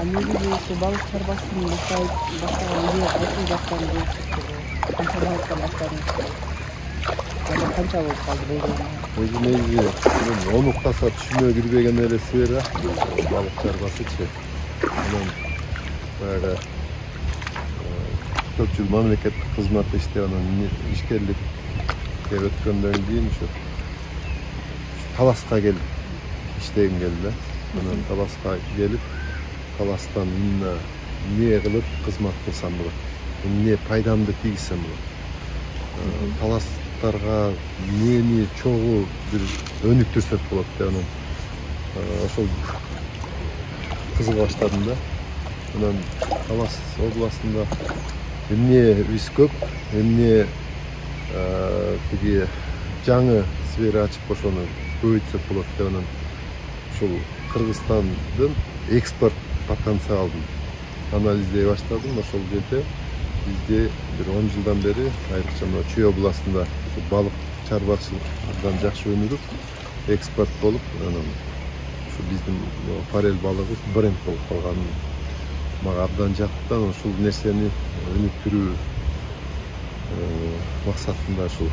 негизи ушу балык чарбасын баштаган эле кайсы жактан канча балыкка баштадыңыз? Канча болуп калды болгону? Өзү негизи он уктаса түшүмө кирбеген нереси бар да, балык чарбасычы. Анан баягы көп жыл мамлекеттик кызматта иштеп, анан ишкерликке өткөндөн кийин ушу Таласка келип иштегим келди да. Анан Таласка келип, Таластан эмне кылып кызмат кылсам болот, эмне пайдамды тийгизсем болот, таластарга эмнени чогуу бир өнүктүрсөк болот деп анан ошол кызыга баштадым да. Анан Талас областында эмне биз көп, эмне тиги жаңы сфера ачып ошону көбөйтсөк болот деп анан ушул Кыргызстандын экспорт потенциалын анализдей баштадым. Ошол жерде бизде бир 10 жылдан бери айрыкча мына Чүй областында балык чарбачылыгынан жакшы өнүгүп, экспорт болуп, анан ушу биздин форель балыгы бренд болуп калганын мага абдан жакты. Ушул нерсени өнүктүрүү максатында ушул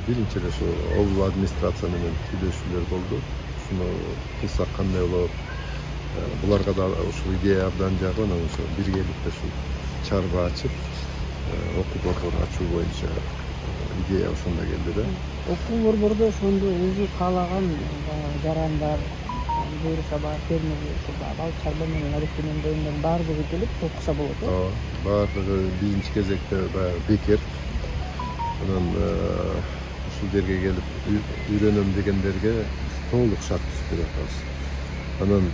биринчи эле ошо облуу администрация менен сүйлөшүүлөр болду. Ушуну кылсак кандай болот? Буларга да ушул идея абдан жагып, анан ошо биргеликте ушул чарба ачып, окуу борбор ачуу боюнча идея ошондо келди да. Окуу борбордо ошондо өзү каалаган жарандар, буюрса баягы фермерлер, балык чарба менен алектенген баардыгы келип окуса болот, э? Ооба, баардыгы биринчи кезекте баягы бекер. Анан ушул жерге келип үйрөнөм дегендерге толук шарт түзүп атабыз. Анан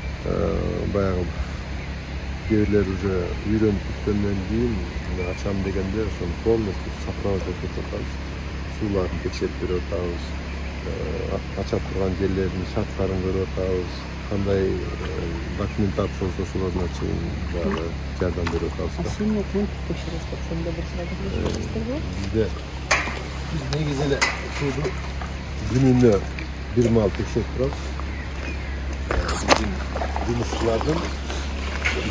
баягы кээ уже үйрөнүп бүткөндөн кийин ачам дегенде ошону полностью сопровождать этип атабыз. Сууларын текшерип берип атабыз. Ача турган жерлердин шарттарын көрүп атабыз. Кандай документация болсо ошолордун чейин баягы жардам берип атабыз. Силне кантип текшересиздер? Ошондо бир сыйра текшересиздерби? Биз негизи эле сууну күнүнө бир маал текшерип турабыз. Биздин жумушчулардын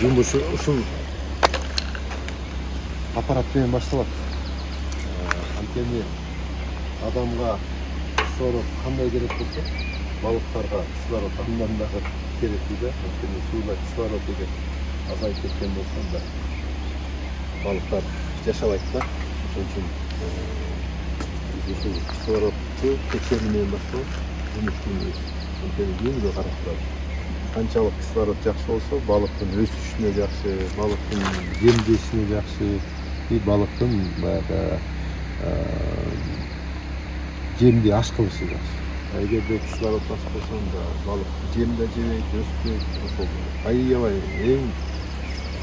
жумушу ушул аппарат менен башталат. Анткени адамга кислород кандай керек болсо, балыктарга кислород андан дагы керек да. Анткени сууда кислород эгер азайып кеткен болсо, анда балыктар жашабайт да. Ошон үчүн ушул кислородду текшерүү менен башталат. Жумуштун анткени күнгө карап турабыз. Канчалык кислород жакшы болсо, балыктын өсүшүнө жакшы, балыктын жемдешине жакшы, балыктын баягы жемди аш кылышы жакшы. Эгерде кислород аз болсо, анда балык жем да жебейт, өспөйт. Ошол аябай эң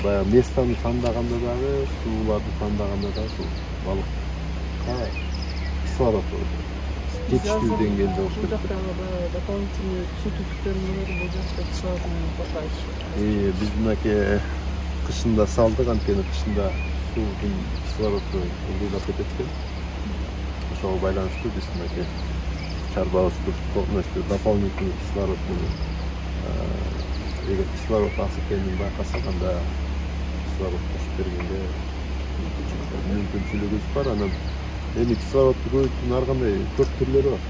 баягы местаны тандаганда дагы, сууларды тандаганда дагы ушул балыкка кислород жетиштүү деңгээлде болуп турат. Бул жактагы дополнительный суу түтүктөрүн бул жакта кислородун кошпайсыз. Биз мынакей кышында салдык, анткени кышында суудун кислороду ылдыйлап кетет экен. Ошого байланыштуу биз мынакей чарбабызды полностью дополнительный кислород менен эгер кислород аз экенин байкасак, анда кислород кошуп бергенде мүмкүнчүлүгүбүз бар. Анан эми кислородду көбөйтүүнүн ар кандай көп түрлөрү бар.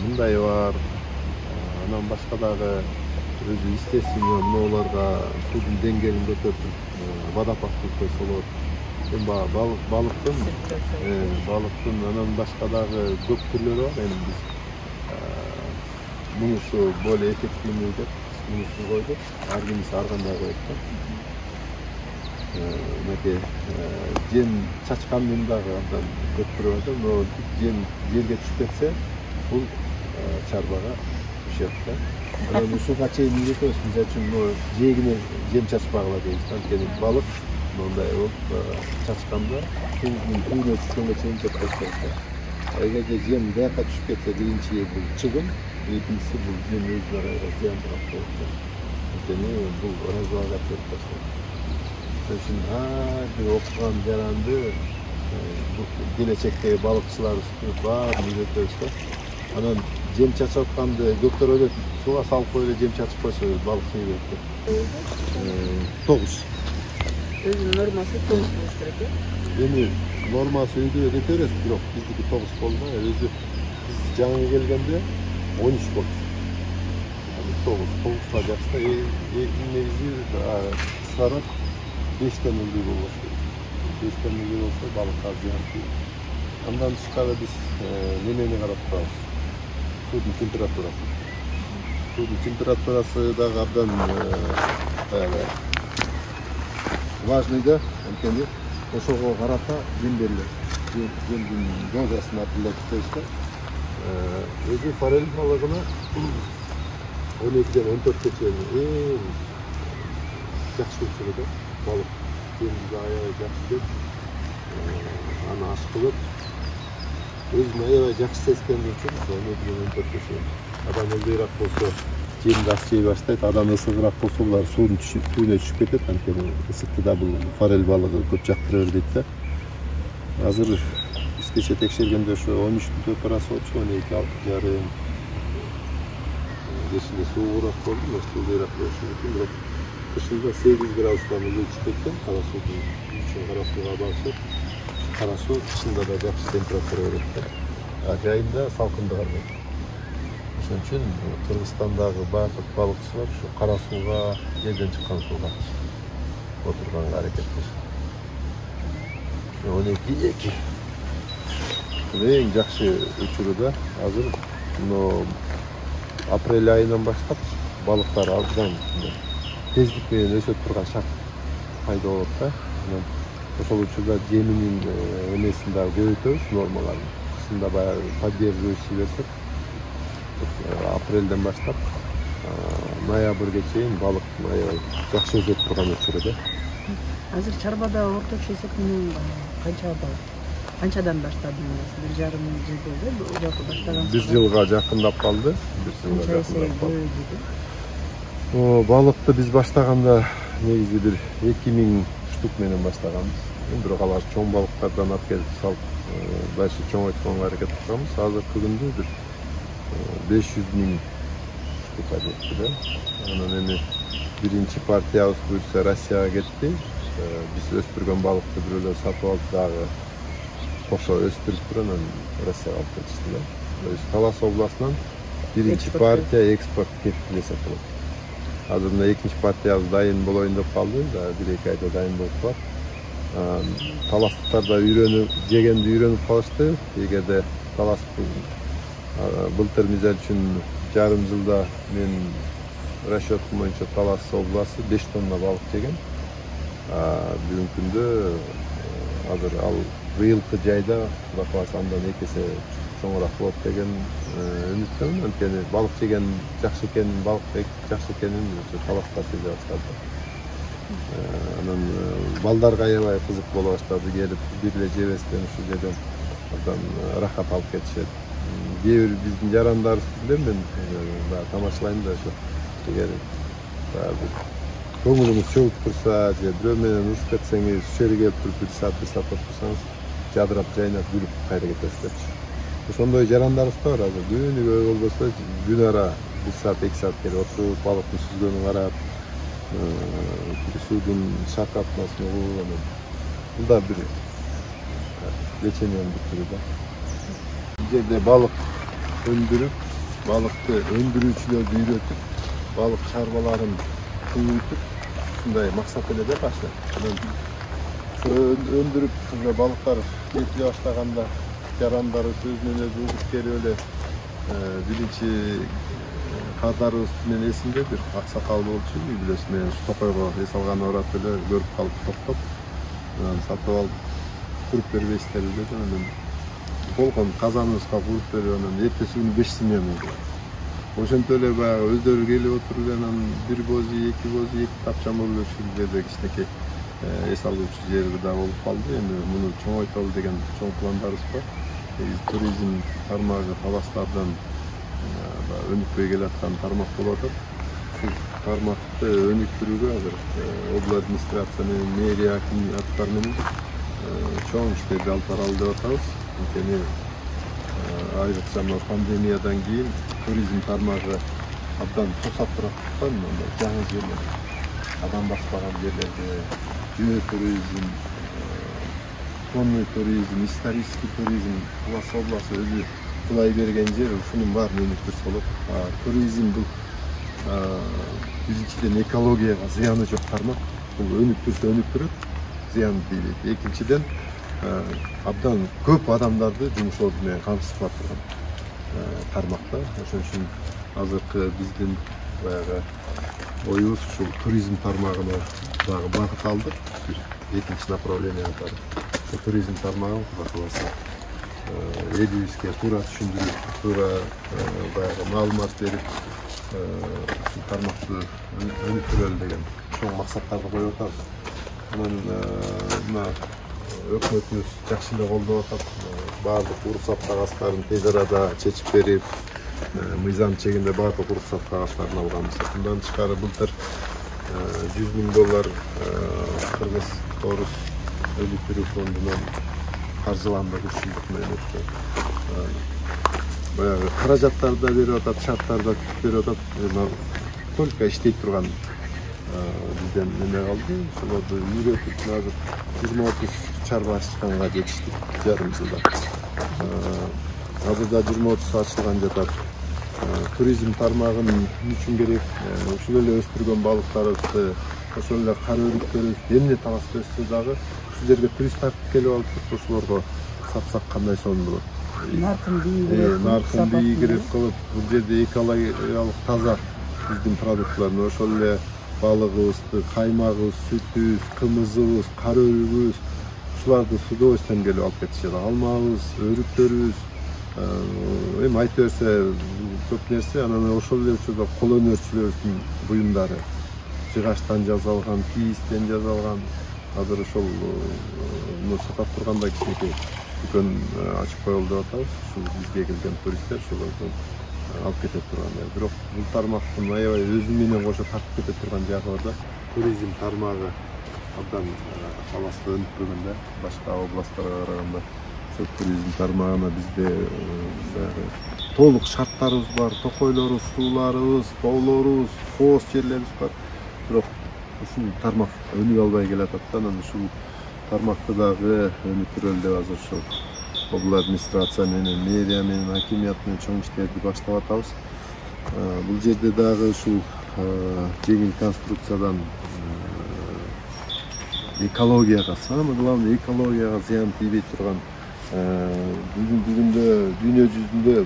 Мындай бар. Анан башка дагы өзү естественно мыналарга суудун деңгээлин көтөрүп водопад кылып койсо болот. Эми балыктын анан башка дагы көп түрлөрү бар. Эми биз мунусу более эффективный деп мунусун койдук. Ар кимиси ар кандай коет да. Мынакей жем чачкандын дагы абдан көп түрү бар. Но жем жерге түшүп кетсе, бул чарбага түшөт да. Анан ушуга чейин үйрөтөбүз. Мисалы үчүн жээгине жем чачпагыла дейбиз. Анткени балык мындай болуп чачканда суунун түбүнө түшкөнгө чейин чачпайт да. Эгерде жем бияка түшүп кетсе, биринчи бул чыгым, экинчиси бул жем өзүнө зыяндырак болот да. Анткени бул разлагаться этип баштайт. Ошон үчүн ар бир окуган жаранды келечектеги балыкчыларыбызды баарын үйрөтөбүз да. Анан жем чачып атканды көктөр эле сууга салып коюп эле жем чачып койсо балык жей берет да. 9. Өзүнүн нормасы 9 болуш керек э? Эми нормасы үйдө кете берет, бирок биздики 9 болду. Өзү биз жаңы келгенде 13 болду. 9га жакшы. Негизи сарап 5тен ылдый болбош керек. 5тен ылдый болсо балыкка зыян тийет. Андан тышкары биз немени карап турабыз. Судун температурасы. Судун температурасы дагы абдан важный да, анткени ошого карата жем берилет. Жемдин дозасын определять этебиз да. Өзү форель балыгына 12-ден 14-ке чейин эң жакшы учурда балык жемди аябай жакшы жеп, аны аш кылып, өзүн аябай жакшы сезгенден үчүн 12-ден 14-ке чейин. Адам ылдыйраак болсо жемди аз жей баштайт, адам ысыгыраак болсо булар суунун түбүнө түшүп кетет, анткени ысыктыда бул форель балыгы көп жактыра бербейт да. Азыр биз кече текшергенде ошо 13-түн температурасы болчу, 12,5. Кечинде суугураак болду, ылдыйраак болушу мүмкүн, бирок кышында 8 градустан ылдый чыгып кеткен, кара суудун үчүн кара сууга багышып, кара суу кышында да жакшы температура берет да. Жайында салкындык арбайт. Ошон үчүн Кыргызстандагы баардык балыкчылар ушу кара сууга, жерден чыккан сууга отурганга аракет кылышат. 12-2. Эң жакшы учурда азыр апрель айынан баштап балыктар абдан тездик менен өсөп турган шарт пайда болот да. Ошол учурда жеминин эмесин дагы көбөйтөбүз, нормаларын. Кышында баягы поддерживающий берсек, апрелден баштап ноябрга чейин балык аябай жакшы өсөп турган учурда. Азыр чарбада орточо эсеп менен канча балык? Канчадан баштадыңыз? 1,5 жыл болду, жалпы баштаган. 1 жылга жакындап калды. 1 жылга жакындап калды. Балыкты биз баштаганда негизи бир 2000 штук менен баштаганбыз. Бирок алар чоң балыктардан алып келип салып, дальше чоңойтконго аракет кылганбыз. Азыркы күндө бир 500,000 штука жетти да. Анан эми биринчи партиябыз буюрса Россияга кетти. Биз өстүргөн балыкты бирөөлөр сатып алып дагы кошо өстүрүп туруп анан Россияга алып кетишти да. Талас областынан биринчи партия экспорт кетип эсептелет. Азыр мына экинчи партиябыз дайын болоюн деп калды, да 1-2 айда дайын болуп калат. Таластыктар да жегенди үйрөнүп калышты. Эгерде талас былтыр мисалы үчүн жарым жылда мен расчетум боюнча Талас областы 5 тонна балык жеген. Бүгүнкү күндө азыр ал быйылкы жайда Кудай кааласа андан 2 эсе чоңураак болот деген үмүттөмүн. Анткени балык жеген жакшы экенин, балык жакшы экенин таластар сезе баштады. Анан балдарга аябай кызык боло баштады, келип бир эле жебестен ушул жерден абдан рахат алып кетишет. Кээ бир биздин жарандарыбызды билем мен, тамашалайм да ошо. Эгер көңүлүңүз чөгүп турса, же бирөө менен урушуп кетсеңиз, ушул жерге келип туруп 1 саат отурсаңыз, жадырап жайнап күлүп кайра кетесиз депчи. Ошондой жарандарыбыз да бар азыр. Күнүгө болбосо күн ара 1 саат 2 саат келип отуруп, балыктын сүзгөнүн карап, суудун шакатмасын угуп, бул да бир лечениянын түрү да. Бул жерде балык өндүрүп, балыкты өндүрүүчүлөрдү үйрөтүп, балык чарбаларын көбөйтүп, ушундай максат эле да башы. Өндүрүп балыктар жетиле баштаганда жарандарыбыз өзүнөн өзү угуп келип эле биринчи кадарыбыз менен эсимде бир аксакал болчу, үй бүлөсү менен токойго эс алган урап эле көрүп калып токтоп, сатып алып куруп бербейсиздерби деп анан болгон казаныбызга куруп берип анан эртеси күнү 5 смена. Ошентип эле баягы өздөрү келип отуруп анан 1 бози, 2 бози, 2 тапчан болуп ушул жерде кичинекей эс алуучу жери да болуп калды. Эми муну чоңойтолу деген чоң пландарыбыз бар. Туризм тармагы таластардан өнүкпөй келаткан тармак болуп атат. Ушул тармакты өнүктүрүүгө азыр обл администрация менен мэрия акиматтар менен чоң иштерди алып баралы деп атабыз. Анткени ayırыкча мына пандемиядан кийин туризм тармагы абдан тосап тураттыктан жаңы жерлер, адам баспаган жерлерде жөө туризм, конный туризм, исторический туризм Талас областы өзү кулай берген жер, ушунун баарын өнүктүрсө болот. Туризм бул биринчиден экологияга зыяны жок тармак. Бул өнүктүрсө өнүктүрөт, зыян тийбейт. Экинчиден абдан көп адамдарды жумуш орду менен камсыз кылып турган тармакта. Ошон үчүн азыркы биздин баягы оюбуз ушул туризм тармагына дагы багыт алдык. Экинчи направление атады. Туризм тармагын Кудай кааласа элибизге туура түшүндүрүп, туура баягы маалымат берип, ушул тармакты өнүктүрөлү деген чоң максаттарды коюп атабыз. Анан мына өкмөтүбүз жакшы эле колдоп атат. Баардык уруксат кагаздарын тез арада чечип берип, мыйзам чегинде баардык уруксат кагаздарын алганбыз. Мындан тышкары былтыр $100,000 Кыргыз Орус өнүктүрүү фондунан каржыландык ушундук менен өттү. Баягы каражаттарды да берип атат, шарттарды да түзүп берип атат. Только иштей турган бизден неме калды. Ошолорду үйрөтүп азыр 20-30 чарба ачканга жетиштик жарым жылда. Азырда 20-30 ачылган жатат. Туризм тармагын үчүн керек, ушул эле өстүргөн балыктарыбызды, ошол эле кара өрүктөрүбүздү эмне талашып өссө дагы ушул жерге турист тартып келип алып ошолорго сатсак кандай сонун болот. Наркын бийигирээк кылып, бул жерде экологиялык таза биздин продуктларны, ошол эле балыгыбызды, каймагыбыз, сүтүбүз, кымызыбыз, кара өрүгүбүз, ушуларды с удовольствием келип алып кетишет. Алмабыз, өрүктөрүбүз, эми айта берсе көп нерсе. Анан ошол эле учурда кол өнөрчүлөрүбүздүн буюмдары жыгачтан жасалган, кийистен жасалган. Азыр ошол сатап турганда кичинекей дүкөн ачып коелу деп атабыз. Ушул бизге келген туристтер ошолордон алып кете турган. Бирок бул тармактын аябай өзү менен кошо тартып кете турган жагы бар да. Туризм тармагы абдан таласта өнүктүргөн да, башка областтарга караганда. Ошол туризм тармагына бизде толук шарттарыбыз бар, токойлорубуз, сууларыбыз, тоолорубуз, кооз жерлерибиз бар. Бирок ушул тармак өнүгө албай келатат да. Анан ушул тармакты дагы өнүктүрөлү деп азыр ушул обл администрация менен, мэрия менен, акимият менен чоң иштерди баштап атабыз. Бул жерде дагы ушул жеңил конструкциядан экологияга, самый главный экологияга зыян тийбей турган бүгүнкү күндө дүйнө жүзүндө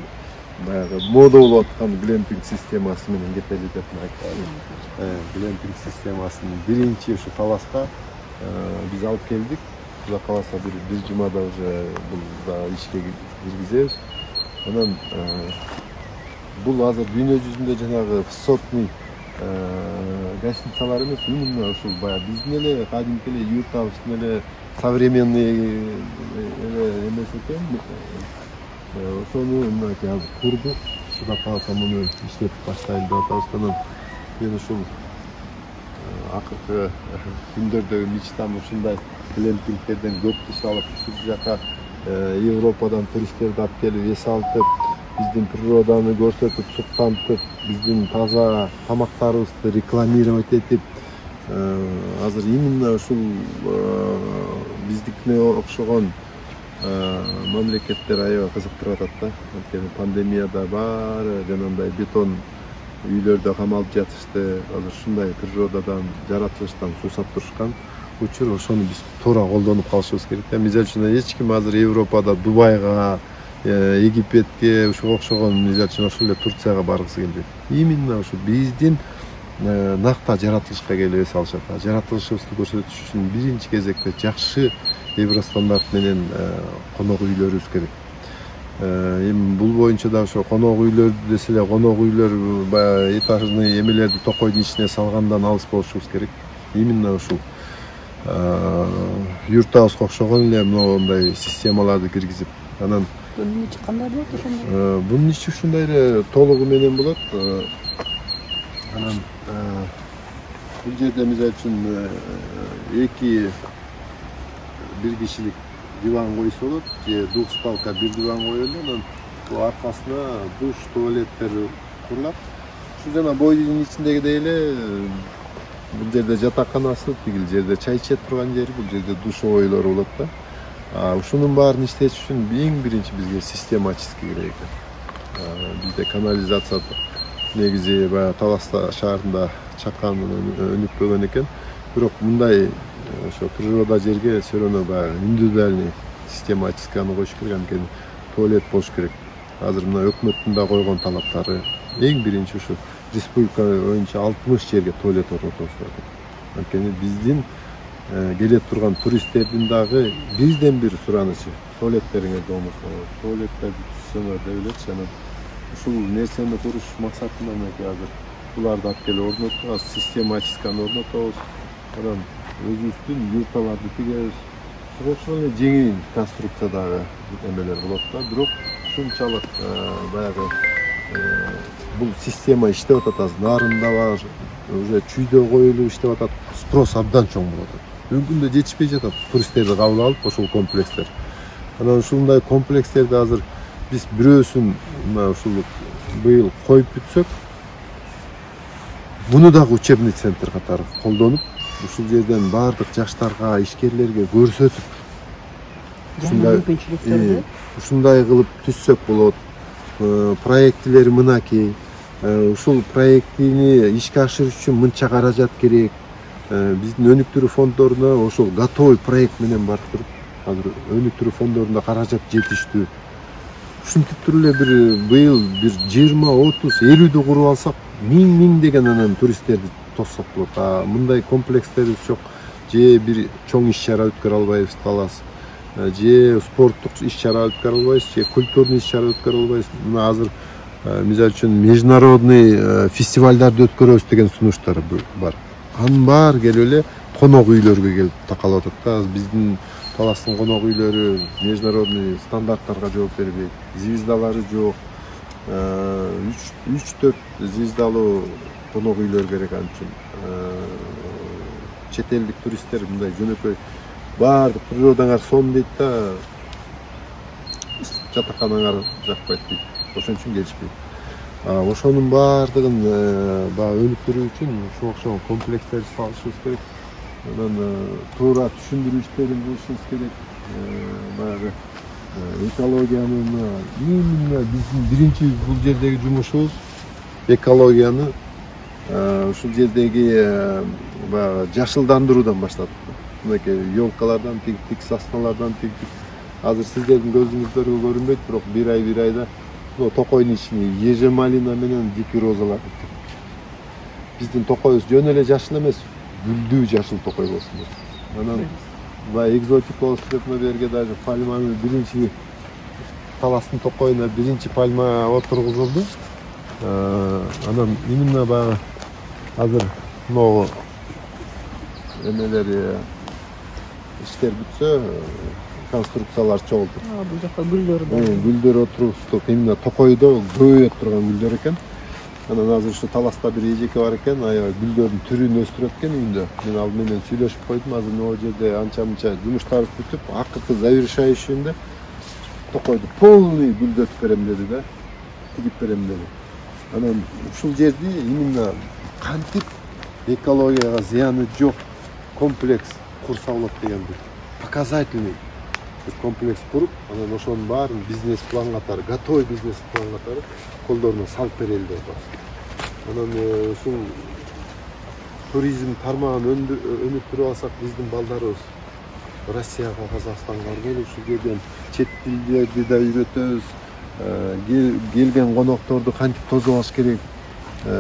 баягы мода болуп аткан глэмпинг системасы менен кетели деп айталы. Глэмпинг системасын биринчи ушу Таласка биз алып келдик. Кудай кааласа бир жумада уже бул да ишке киргизебиз. Анан бул азыр дүйнө жүзүндө жанагы высотный гостиницалар эмес, именно ушул баягы биздин эле кадимки эле юртабыздын эле современный эмес экен. Ошону мынакей азыр курдук. Кудай кааласа муну иштетип баштайлы деп атабыз. Анан мен ушул акыркы күндөрдөгү мечтам ушундай глэмпингтерден көп түз алып, ушул жака Европадан туристтерди алып келип, эс алтып, биздин природаны көрсөтүп, суктантып, биздин таза тамактарыбызды рекламировать этип, азыр именно ушул биздикине окшогон мамлекеттер аябай кызыктырып атат да. Анткени пандемияда баары жанагындай бетон үйлөрдө камалып жатышты. Азыр ушундай природадан, жаратылыштан сусап турушкан учур, ошону биз туура колдонуп калышыбыз керек да. Мисалы үчүн эч ким азыр Европада, Дубайга, Египетке, ушуга окшогон, мисалы үчүн ошол эле Турцияга баргысы келбейт. Именно ушу биздин накта жаратылышка келип эс алышат. Жаратылышыбызды көрсөтүш үчүн биринчи кезекте жакшы евростандарт менен конок үйлөрүбүз керек. Эми бул боюнча да ошо конок үйлөр десе эле, конок үйлөр баягы этажный эмелерди токойдун ичине салгандан алыс болушубуз керек. Именно ушул юртабызга окшогон эле моундай системаларды киргизип, анан Bunun içi kандай болот ошондой? Bunun içi ушундай эле толугу менен болот. Анан бул жерде мисалы үчүн эки бир кишилик диван койсо болот, же двухспалка бир диван коелу, анан bu arkasına duş, tuvaletleri kurulap. Şu jana boydun içindegi эле bu жерде жатаканасы, тигил жерде чай ичет турган жери, бул жерде душ ойлору болот да. Ушунун баарын иштетиш үчүн эң биринчи бизге систематический керек экен. Бизде канализация негизи баягы Талас шаарында чакан өнүкпөгөн экен. Бирок мындай ошо природа жерге все равно баягы индивидуальный систематический аны коюш керек, анткени туалет болуш керек. Азыр мына өкмөттүн да койгон талаптары эң биринчи ушу республика боюнча 60 жерге туалет орнотобуз деп. Анткени биздин келип турган туристтердин дагы бирден бир суранычы туалеттериңер болмосо, туалеттерди түзсөңөр деп элечи. Анан ушул нерсени куруш максатында мынакей азыр буларды алып келип орноттук, систематически орнотобуз. Анан өзүбүздүн юрталарды тигебиз. Ошол эле жеңил конструкциядагы эмелер болот да, бирок ушунчалык баягы бул система иштеп атат, азыр нарында бар, уже чүйдө коюлуп иштеп атат. Спрос абдан чоң болот. Мүмкүн да жетишпей жатат туристтерди кабыл алып ошол комплекстер. Анан ушундай комплекстерди азыр биз бирөөсүн мына ушул быйыл коюп бүтсөк, муну дагы учебный центр катары колдонуп, ушул жерден баардык жаштарга, ишкерлерге көрсөтүп, ушундай кылып түзсөк болот. Проектилери мынакей. Ушул проектини ишке ашырыш үчүн мынча каражат керек. Биздин өнүктүрүү фонддоруна ошол готовый проект менен барып туруп, азыр өнүктүрүү фонддорунда каражат жетиштүү. Ушинтип туруп эле бир быйыл бир 20, 30, 50 куруп алсак, миң деген анан туристтерди тоссок болот. Мындай комплекстерибиз жок. Же бир чоң иш-чара өткөрө албайбыз, Талас. Же спорттук иш-чара өткөрө албайбыз, же культурный иш-чара өткөрө албайбыз. Мына азыр мисалы үчүн международный фестивалдарды өткөрөбүз деген сунуштар бар. Анын баары келип эле конок үйлөргө келип такалып атат да. Биздин Таластын конок үйлөрү международный стандарттарга жооп бербейт. Звездалары жок. 3-4 звездалуу конок үйлөр керек ал үчүн. Чет элдик туристтер мындай жөнөкөй баардык природаңар сон дейт да, жатаканаңар жакпайт дейт. Ошон үчүн келишпейт. Ошонун баардыгын өнүктүрүү үчүн ушул окшогон комплекстерди салышыбыз керек. Анан туура түшүндүрүү иштерин кылышыбыз керек. Баягы экологияны именно биздин биринчи бул жердеги жумушубуз экологияны ушул жердеги баягы жашылдандыруудан баштадык. Мынакей ёлкалардан тигдик, сосналардан тигдик. Азыр сиздердин көзүңүздөргө көрүнбөйт, бирок бир айда токойдун ичине еже малина менен дикий розалар тиктик. Биздин токойубуз жөн эле жашыл эмес, гүлдүү жашыл токой болсун деп. Анан баягы экзотик болсун деп мына жерге даже пальманы биринчи Таластын токойуна биринчи пальма отургузулду. Анан именно баягы азыр могу эмелери иштер бүтсө, конструкциялар чогултуп. Бул жака гүлдөр бар. Гүлдөр отургуздук. Именно токойдо көбөйөт турган гүлдөр экен. Анан азыр ушу Таласта бир эжеке бар экен, аябай гүлдөрдүн түрүн өстүрөт экен үйүндө. Мен ал менен сүйлөшүп койдум. Азыр могу жерде анча-мынча жумуштарыбыз бүтүп, акыркы завершающийинде токойду полный гүлдөтүп берем деди да. Тигип берем деди. Анан ушул жерди именно кантип экологияга зыяны жок комплекс курса болот деген бир показательный комплекс куруп, анан ошонун баарын бизнес-план катары, готовый бизнес-план катары колдоруна салып берели деп атабыз. Анан ушул туризм тармагын өнүктүрүп алсак, биздин балдарыбыз Россияга, Казакстанга келип, ушул жерден чет тилдерди да үйрөтөбүз. Келген конокторду кантип тозолош керек,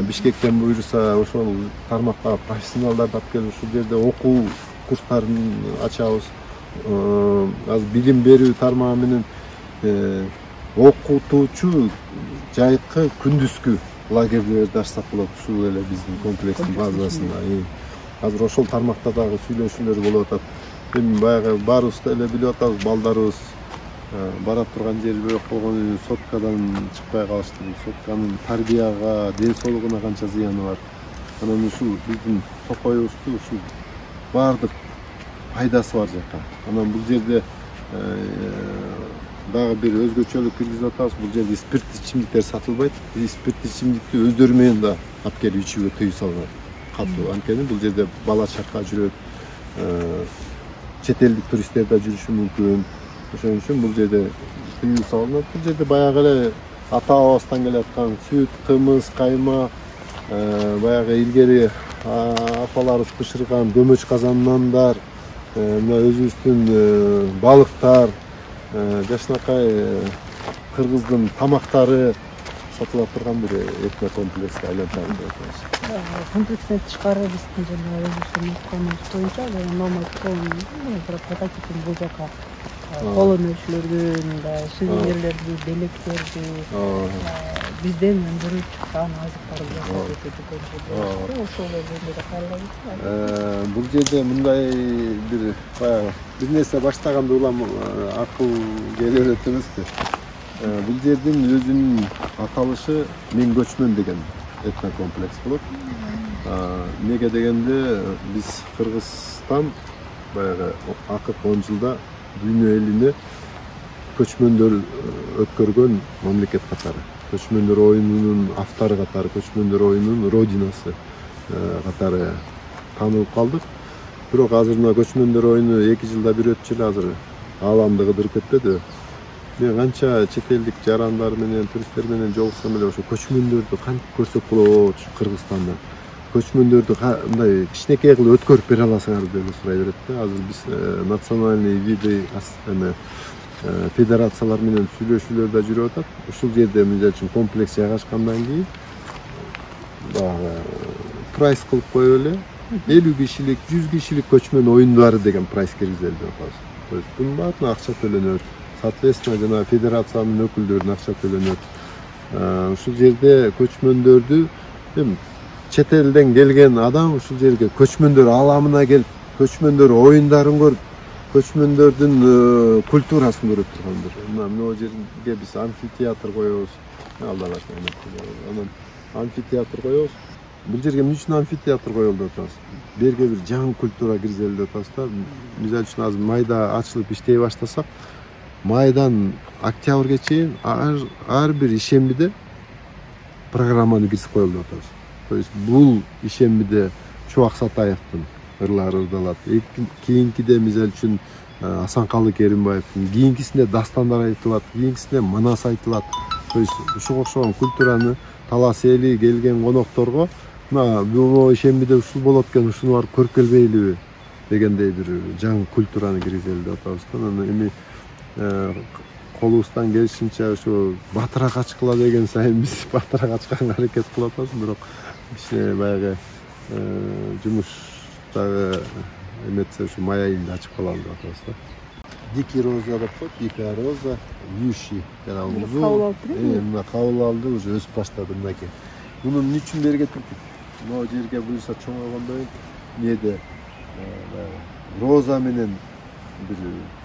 Бишкектен буйруса ошол тармакка профессионалдарды алып келип ушул жерде окуу курстарын ачабыз. Азыр билим берүү тармагы менен окутуучу жайкы күндүзгү лагерлерди ачсак болот ушул эле биздин комплекстин базасында. Азыр ошол тармакта дагы сүйлөшүүлөр болуп атат. Эми баягы баарыбыз эле билип атабыз, балдарыбыз бара турган жери бөлөк болгон соткадан чыкпай калышты. Сотканын тарбияга, ден соолугуна канча зыяны бар. Анан ушул биздин токойубузду ушул баардык пайдасы бар жака. Анан бул жерде дагы бир өзгөчөлүк киргизип атабыз. Бул жерде спирттүү ичимдиктер сатылбайт. Спирттүү ичимдикти өздөрү менен да алып келип ичүүгө тыюу салынат. Катуу. Анткени бул жерде бала чака жүрөт. Чет элдик туристтер да жүрүшү мүмкүн. Ошон үчүн бул жерде тыюу салынат. Бул жерде баягы эле ата бабабыздан келаткан сүт, кымыз, кайма, баягы илгери апаларыбыз бышырган көмөч казаннандар, мына өзүбүздүн балыктар, жакшынакай кыргыздын тамактары сатылып турган бир этно комплекске айланып жатат. Комплекстен тышкары биздин жана өзүбүздүн айтканыбыз боюнча номад прототипин бул жака кол өнөрчүлөрдүн, сувенирлерди, белектерди бизден өндүрүп чыккан азыктарды жасап ошол жерде да кайрылабыз. Бул жерде мындай бир нерсе баштаганда улам акыл келип өтөбүзбү. Бул жердин өзүнүн аталышы Мен көчмөн деген этно комплекс болот. Неге дегенде биз Кыргызстан баягы акыркы 10 жылда дүйнө элине көчмөндөр өткөргөн мамлекет катары. Көчмөндөр оюнунун автору катары, көчмөндөр оюнунун родинасы катары таанылып калдык. Бирок азыр мына көчмөндөр оюну 2 жылда бир өтчү эле азыр ааламды кыдырып кетпеди. Мен канча чет элдик жарандар менен, туристтер менен жолуксам эле ошо көчмөндөрдү кантип көрсөк болот Кыргызстанда. Көчмөндөрдү мындай кичинекей кылып өткөрүп бере аласыңар деп сурай берет да. Азыр биз национальный виды федерациялар менен сүйлөшүүлөр да жүрүп атат. Ушул жерде мисалы үчүн комплекс жайгашкандан кийин прайс кылып коюп эле 50 кишилик, 100 кишилик көчмөн оюндары деген прайс киргизели деп атабыз. То есть бунун баардыгына акча төлөнөт. Соответственно, жана федерациянын өкүлдөрүнө акча төлөнөт. Ушул жерде көчмөндөрдү чет элден келген адам ушул жерге көчмөндөр ааламына келип, көчмөндөр оюндарын көрүп, көчмөндөрдүн культурасын көрүп тургандыр. Мына жерге биз амфитеатр коебуз. Алдан анан амфитеатр коебуз. Бул жерге эмне үчүн амфитеатр коелду деп атабыз? Берге бир жаңы культура киргизели деп атабыз да. Мисалы үчүн азыр майда ачылып иштей баштасак, майдан октябрга чейин ар бир ишембиде программаны киргизип коелу деп атабыз. То есть бул ишембиде Чубак Сатаевдин ырлары ырдалат. Кийинкиде мисалы үчүн Асанкалы Керимбаевдин, кийинкисинде дастандар айтылат, кийинкисинде манас айтылат. То есть ушуга окшогон культураны талас эли келген конокторго мына бул ишембиде ушул болот экен, ушуну барып көрүп келбейлиби дегендей бир жаңы культураны киргизели деп атабыз. Анан эми колубуздан келишинче ошо батыра качкыла деген сайын биз батыра качканга аракет кылып атабыз. Бирок кичине баягы жумуштагы эметсе ушу май айында ачып калалы деп атабыз да. Дикий роза деп коет, дикая роза, вьющий жана узун. Мына кабыл алды, уже өсүп баштады мынакей. Муну эмне үчүн берге түртүп? Могу жерге буюрса чоңойгондон кийин роза менен бир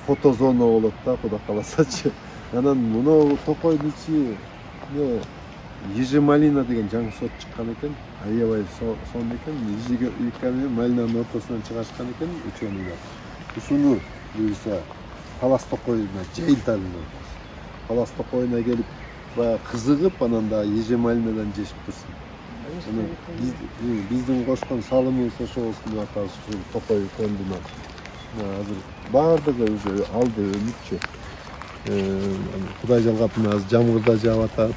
фотозона болот да, Кудай кааласачы. Анан муну токойдун ичи Ежи-малина деген жаңы сорт чыккан экен. Аябай сонун экен. Ежи менен малинанын ортосунан чыгашкан экен ученыйлар. Ушуну буюрса Талас токойуна жыйынтарына. Талас токойуна келип баягы кызыгып, анан да ежи-малинадан жешип турсун. Биздин кошкон салымыбыз ошо болсун деп атабыз ушул токой фондуна. Азыр баардыгы уже алды өмүтчү. Кудай жалгап мына азыр жамгыр да жаап атат.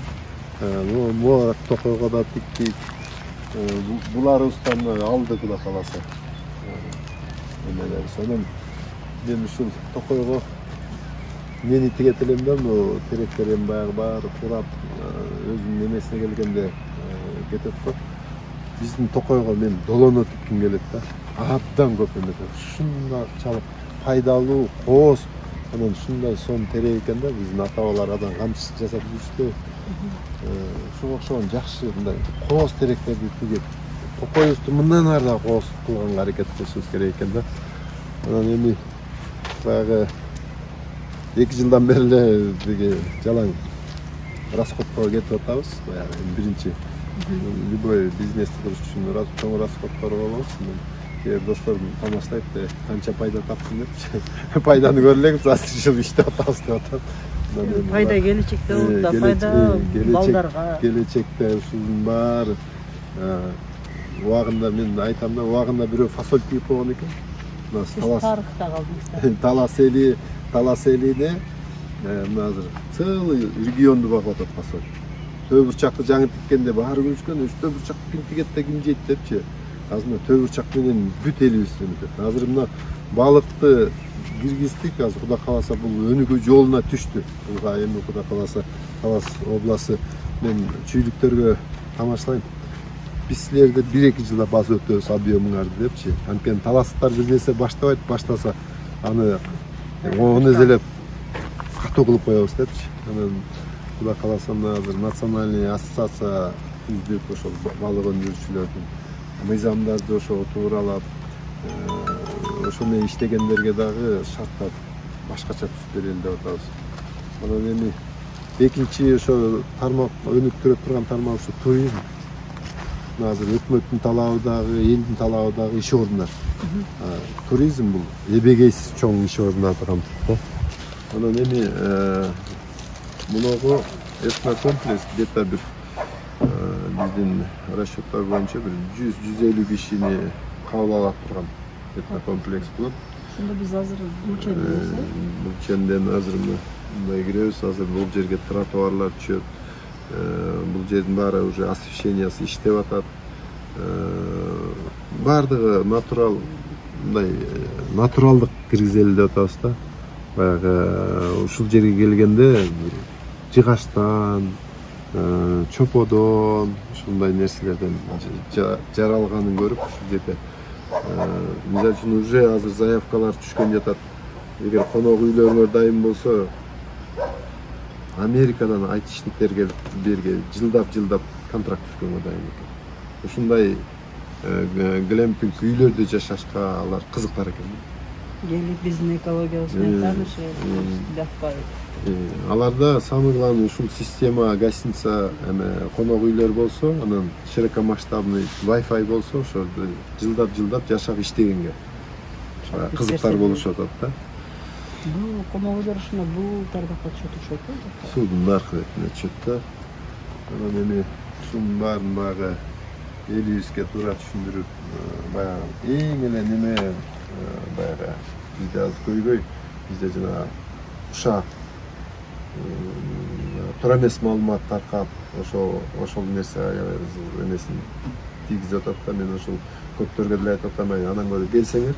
Могу токойго да тиктик. Буларыбыздан алды Кудай кааласа. Сонун мен ушул токойго мени тигет элем да, могу теректер эми баягы баары курап өзүнүн эмесине келгенде кетет го. Биздин токойго мен долоно тикким келет да. Абдан көп эмес. Ушунчалык пайдалуу, кооз, анан ушундай сонун терек экен да. Биздин ата-бабалар адан камчы жасап жүрүштү. Ушуга окшогон жакшы мындай кооз теректерди тигип, токойубузду мындан ары да кооз кылганга аракет кылышыбыз керек экен да. Анан эми баягы 2 жылдан бери эле биги жалаң расходко кетип атабыз. Баягы биринчи любой бизнести куруш үчүн чоң расходдор болот. Кээ досторум тамаштайт, канча пайда таптым депчи. Пайданы көрүлүңүз, азыр ушул иштеп атабыз деп атат. Пайда келечекте болот да, пайда балдарга. Келечекте ушунун баары убагында мен айтам да, убагында бирөө фасоль тийип койгон экен. Тарыхта калдыңыздар. Талас элине мына азыр целый регионду багып атат фасоль. Төө бурчакты жаңы тиккенде баары күлүшкөн, төө бурчак ким тигет да ким жейт депчи. Азыр мына төө бурчак менен бүт элибиз өнүгөт. Азыр мына балыкты киргиздик, азыр Кудай кааласа бул өнүгүү жолуна түштү. Буга эми Кудай кааласа Талас областы мен чүйлүктөргө тамашлайм. Биз силерди 1-2 жылда басып өтөбүз объемуңарды депчи. Анткени таластар бир нерсе баштабайт, баштаса аны оны эзелеп катуу кылып коебуз депчи. Анан Кудай кааласа азыр национальный ассоциация түздүк, ошол балык өндүрүүчүлөрдүн мыйзамдарды ошого тууралап, ошо менен иштегендерге дагы шарттар башкача түзүп берели деп атабыз. Анан эми экинчи ошо тармак өнүктүрө турган тармак ушу туризм. Азыр өкмөттүн талабы дагы, элдин талабы дагы иш орундар. Туризм бул эбегейсиз чоң иш орундар камтыйт. Анан эми мунугу этнокомплекс где-то бир биздин расчеттор боюнча бир 100-150 кишини кабыл ала турган этнокомплекс болот. Ошондо биз азыр Булчендебиз. Булченден азыр мындай киребиз, азыр бул жерге тротуарлар түшөт. Бул жердин баары уже освещениясы иштеп атат. Бардыгы натурал, мындай натуралдык киргизели деп атабыз да. Баягы ушул жерге келгенде жыгачтан, чоподон, ушундай нерселерден жаралганын көрүп ушул жерде мисалы үчүн уже азыр заявкалар түшкөн жатат. Эгер конок үйлөрүңөр дайым болсо, Америкадан айтишниктер келип берге жылдап контракт түзгөнгө дайын экен. Ушундай глэмпинг үйлөрдө жашашка алар кызыктар экен. Келип биздин экологиябыз менен таанышып, аларда самый главный ушул система гостиница эме конок үйлөр болсо, анан широкомасштабный Wi-Fi болсо, ошолду жылдап жашап иштегенге кызыктар болушуп атат да. Бул конок үйлөр ушуна бул тардакка түшөт окшойт да. Судун наркы ретинде түшөт да. Анан эми ушунун баарын баягы элибизге туура түшүндүрүп, баягы эң эле неме баягы бизде азыр көйгөй, бизде жана ушак туура эмес маалымат таркап, ошол нерсе эмесин тийгизип атат да. Мен ошол көптөргө деле айтып атам, анан көрө келсеңер,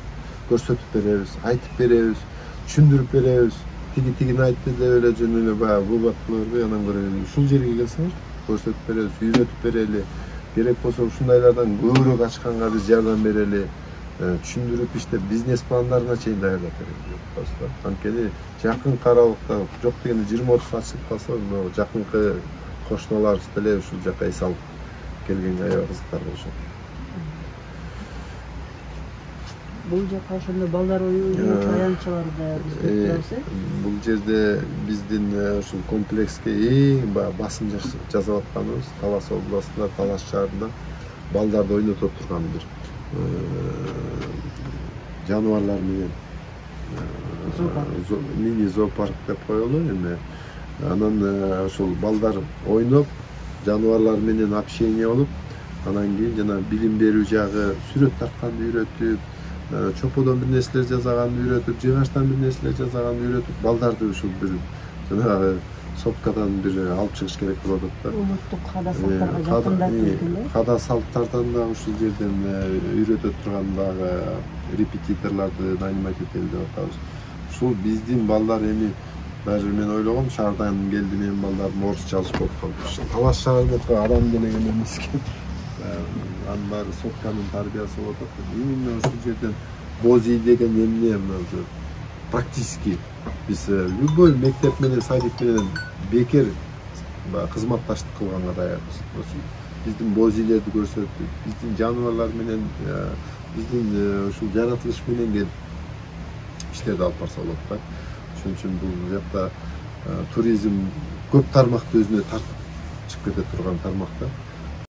көрсөтүп беребиз, айтып беребиз, түшүндүрүп беребиз. Тигини айтты деп эле жөн эле баягы бубат кылып, анан көрө ушул жерге келсеңер, көрсөтүп беребиз, үйрөтүп берели. Керек болсо ушундайлардан көбүрөөк ачканга биз жардам берели. Түшүндүрүп иштеп бизнес пландарына чейин даярдап берели. Анткени жакын каралыкта жок дегенде 20-30 ачылып калса, жакынкы кошуналарыбыз деле ушул жака эс алып келгенге аябай кызыктар болушат. Бул жака ошондо балдар оюнчу аянтчалар да биз турабыз. Бул жерде биздин ушул комплекске эң басым жасап атканыбыз Талас областында, Талас шаарында балдарды ойнотуп турган бир жаныбарлар менен мини зоопарк деп коелу эми. Анан ошол балдар ойноп, жаныбарлар менен общение болуп, анан кийин жана билим берүү жагы, сүрөт тартканды үйрөтүп, чоподон бир нерселер жасаганды үйрөтүп, жыгачтан бир нерселер жасаганды үйрөтүп, балдарды ушул бир жанагы сопкадан бир алып чыгыш керек болуп атат да. Улуттук када салттарга жакындатып, када салттардан да ушул жерден үйрөтө турган дагы репетиторлорду нанимать этели деп атабыз. Ушул биздин балдар эми даже мен ойлогом, шаардан келди менин балдарым орусча алыш болуп калды. Талас шаарында адам делеген эмес экен. Анын баары сотканын тарбиясы болуп атат. Именно ушул жерден бози деген эмне уже практически биз любой мектеп менен садик менен бекер кызматташтык кылганга даярбыз. Биздин бозилерди көрсөтүп, биздин жаныбарлар менен, биздин ушул жаратылыш менен келип иштерди алып барса болот да. Ошон үчүн бул жакта туризм көп тармакты өзүнө тартып чыгып кете турган тармак да.